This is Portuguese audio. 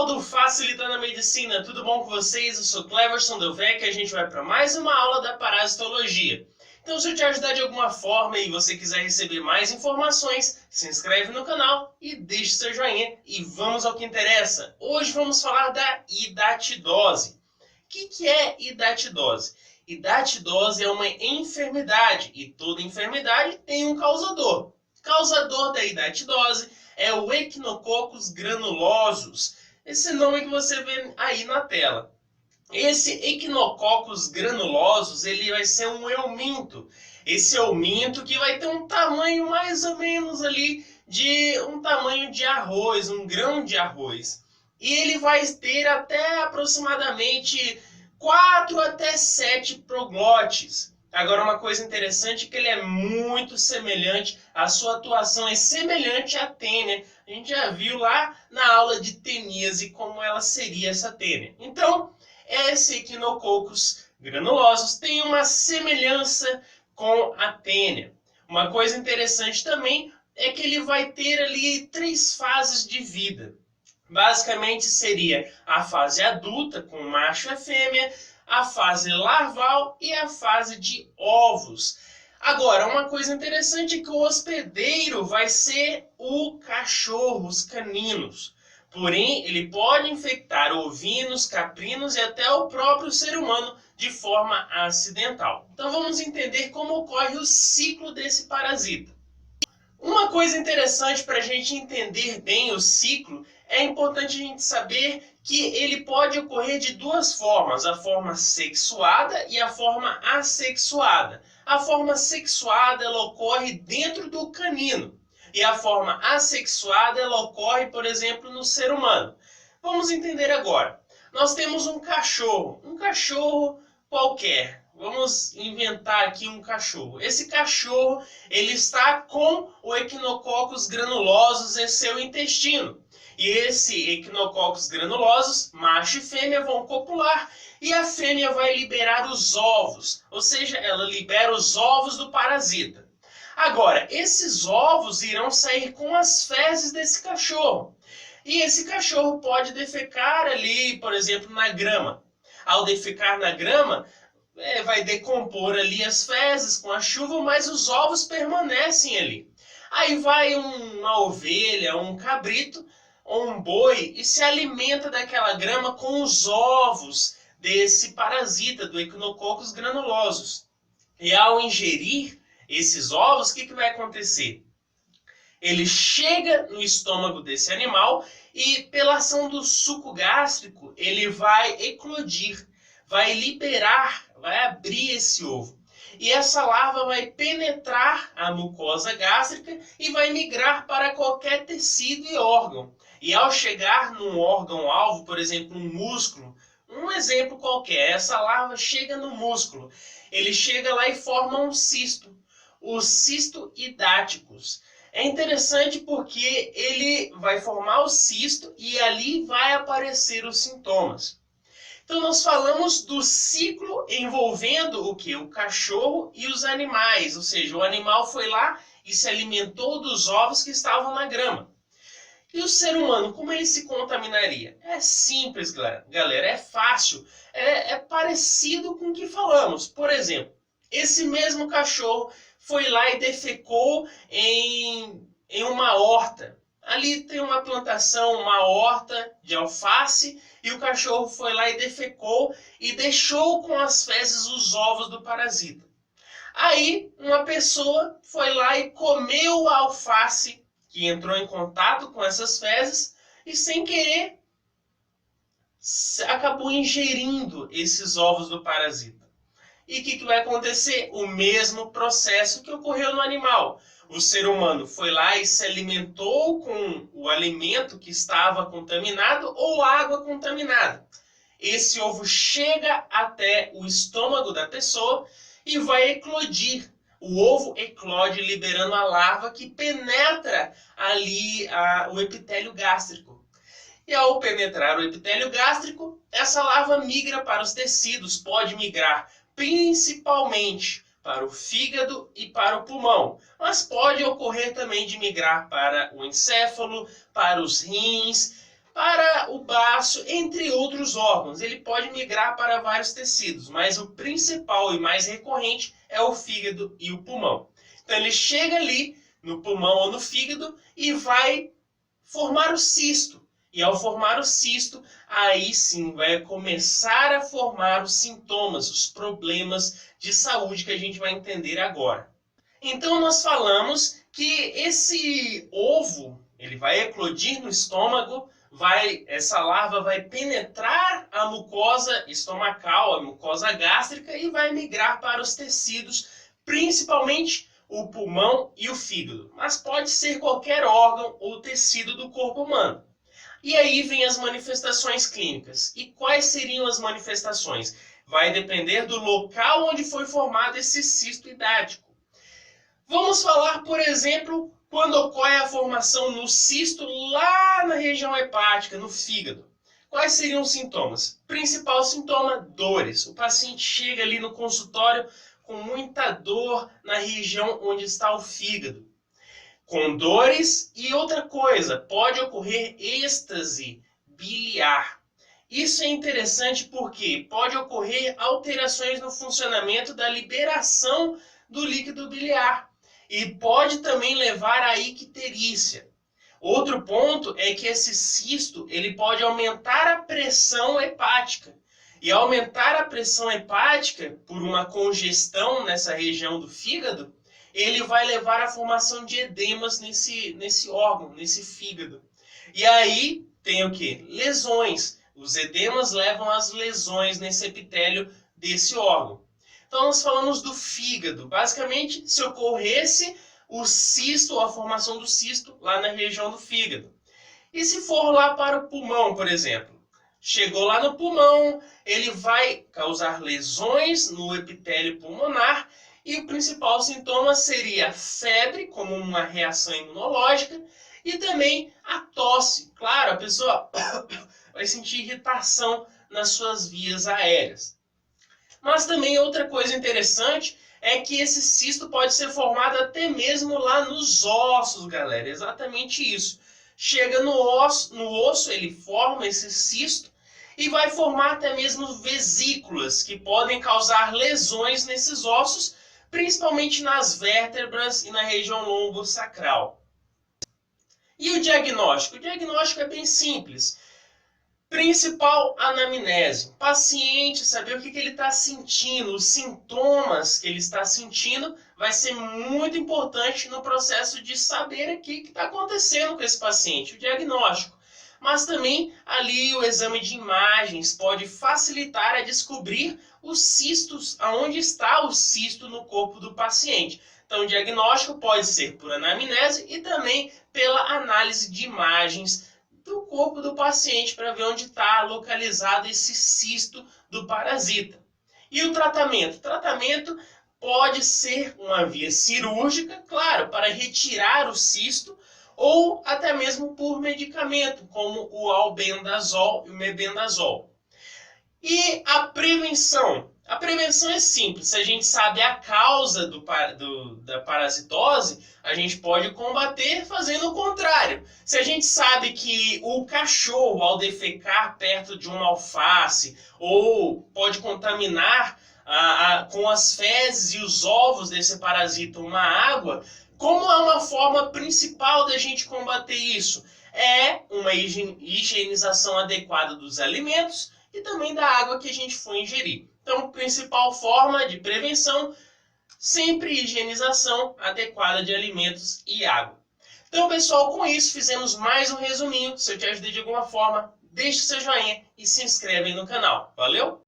pessoal do Facilitando a Medicina, tudo bom com vocês? Eu sou Cleverson Delvecq e a gente vai para mais uma aula da parasitologia. Então, se eu te ajudar de alguma forma e você quiser receber mais informações, se inscreve no canal e deixe seu joinha e vamos ao que interessa. Hoje vamos falar da hidatidose. O que é hidatidose? Hidatidose é uma enfermidade e toda enfermidade tem um causador. O causador da hidatidose é o Echinococcus granulosus, esse nome que você vê aí na tela. Esse Echinococcus granulosus, ele vai ser um euminto. Esse euminto que vai ter um tamanho mais ou menos ali de um tamanho de arroz, um grão de arroz. E ele vai ter até aproximadamente 4 até 7 proglotes. Agora, uma coisa interessante é que ele é muito semelhante, a sua atuação é semelhante à tênia. A gente já viu lá na aula de teníase como ela seria essa tênia. Então, esse Echinococcus granulosus tem uma semelhança com a tênia. Uma coisa interessante também é que ele vai ter ali 3 fases de vida. Basicamente seria a fase adulta, com macho e fêmea, a fase larval e a fase de ovos. Agora, uma coisa interessante é que o hospedeiro vai ser o cachorro, os caninos. Porém, ele pode infectar ovinos, caprinos e até o próprio ser humano de forma acidental. Então vamos entender como ocorre o ciclo desse parasita. Uma coisa interessante para a gente entender bem o ciclo, é importante a gente saber que ele pode ocorrer de 2 formas, a forma sexuada e a forma assexuada. A forma sexuada ela ocorre dentro do canino e a forma assexuada ela ocorre, por exemplo, no ser humano. Vamos entender agora. Nós temos um cachorro qualquer. Vamos inventar aqui um cachorro. Esse cachorro ele está com o Echinococcus granulosus em seu intestino. E esse Echinococcus granulosus, macho e fêmea, vão copular e a fêmea vai liberar os ovos, ou seja, ela libera os ovos do parasita. Agora, esses ovos irão sair com as fezes desse cachorro. E esse cachorro pode defecar ali, por exemplo, na grama. Ao defecar na grama, vai decompor ali as fezes com a chuva, mas os ovos permanecem ali. Aí vai uma ovelha, um cabrito, ou um boi e se alimenta daquela grama com os ovos desse parasita, do Echinococcus granulosus. E ao ingerir esses ovos, o que vai acontecer? Ele chega no estômago desse animal e, pela ação do suco gástrico, ele vai eclodir, vai liberar, vai abrir esse ovo. E essa larva vai penetrar a mucosa gástrica e vai migrar para qualquer tecido e órgão. E ao chegar num órgão-alvo, por exemplo, um músculo, um exemplo qualquer, essa larva chega no músculo, ele chega lá e forma um cisto, o cisto hidáticus. É interessante porque ele vai formar o cisto e ali vai aparecer os sintomas. Então nós falamos do ciclo envolvendo o que? O cachorro e os animais, ou seja, o animal foi lá e se alimentou dos ovos que estavam na grama. E o ser humano, como ele se contaminaria? É simples, galera, é fácil, é parecido com o que falamos. Por exemplo, esse mesmo cachorro foi lá e defecou em uma horta. Ali tem uma plantação, uma horta de alface, e o cachorro foi lá e defecou e deixou com as fezes os ovos do parasita. Aí, uma pessoa foi lá e comeu a alface que entrou em contato com essas fezes e, sem querer, acabou ingerindo esses ovos do parasita. E o que vai acontecer? O mesmo processo que ocorreu no animal. O ser humano foi lá e se alimentou com o alimento que estava contaminado ou água contaminada. Esse ovo chega até o estômago da pessoa e vai eclodir. O ovo eclode liberando a larva que penetra ali o epitélio gástrico. E ao penetrar o epitélio gástrico, essa larva migra para os tecidos, pode migrar principalmente para o fígado e para o pulmão, mas pode ocorrer também de migrar para o encéfalo, para os rins, para o baço, entre outros órgãos. Ele pode migrar para vários tecidos, mas o principal e mais recorrente é o fígado e o pulmão. Então ele chega ali no pulmão ou no fígado e vai formar o cisto. E ao formar o cisto, aí sim vai começar a formar os sintomas, os problemas de saúde que a gente vai entender agora. Então nós falamos que esse ovo, ele vai eclodir no estômago, essa larva vai penetrar a mucosa estomacal, a mucosa gástrica e vai migrar para os tecidos, principalmente o pulmão e o fígado. Mas pode ser qualquer órgão ou tecido do corpo humano. E aí vem as manifestações clínicas. E quais seriam as manifestações? Vai depender do local onde foi formado esse cisto hidático. Vamos falar, por exemplo, quando ocorre a formação no cisto lá na região hepática, no fígado. Quais seriam os sintomas? Principal sintoma, dores. O paciente chega ali no consultório com muita dor na região onde está o fígado. Com dores e outra coisa, pode ocorrer êxtase biliar. Isso é interessante porque pode ocorrer alterações no funcionamento da liberação do líquido biliar e pode também levar à icterícia. Outro ponto é que esse cisto ele pode aumentar a pressão hepática. E aumentar a pressão hepática por uma congestão nessa região do fígado, ele vai levar à formação de edemas nesse órgão, nesse fígado. E aí tem o quê? Lesões. Os edemas levam às lesões nesse epitélio desse órgão. Então nós falamos do fígado. Basicamente, se ocorresse o cisto, a formação do cisto lá na região do fígado. E se for lá para o pulmão, por exemplo? Chegou lá no pulmão, ele vai causar lesões no epitélio pulmonar e o principal sintoma seria a febre, como uma reação imunológica, e também a tosse. Claro, a pessoa vai sentir irritação nas suas vias aéreas. Mas também outra coisa interessante é que esse cisto pode ser formado até mesmo lá nos ossos, galera. Exatamente isso. Chega no osso, ele forma esse cisto e vai formar até mesmo vesículas que podem causar lesões nesses ossos, principalmente nas vértebras e na região lombosacral. E o diagnóstico? O diagnóstico é bem simples. Principal anamnese. Paciente, saber o que ele está sentindo, os sintomas que ele está sentindo, vai ser muito importante no processo de saber o que está acontecendo com esse paciente, o diagnóstico. Mas também ali o exame de imagens pode facilitar a descobrir os cistos, aonde está o cisto no corpo do paciente. Então o diagnóstico pode ser por anamnese e também pela análise de imagens do corpo do paciente para ver onde está localizado esse cisto do parasita. E o tratamento? O tratamento pode ser uma via cirúrgica, claro, para retirar o cisto, ou até mesmo por medicamento, como o albendazol e o mebendazol. E a prevenção? A prevenção é simples. Se a gente sabe a causa da parasitose, a gente pode combater fazendo o contrário. Se a gente sabe que o cachorro, ao defecar perto de uma alface, ou pode contaminar com as fezes e os ovos desse parasita uma água, como é uma forma principal da gente combater isso? É uma higienização adequada dos alimentos e também da água que a gente for ingerir. Então, principal forma de prevenção, sempre higienização adequada de alimentos e água. Então, pessoal, com isso fizemos mais um resuminho. Se eu te ajudei de alguma forma, deixe seu joinha e se inscreve aí no canal. Valeu?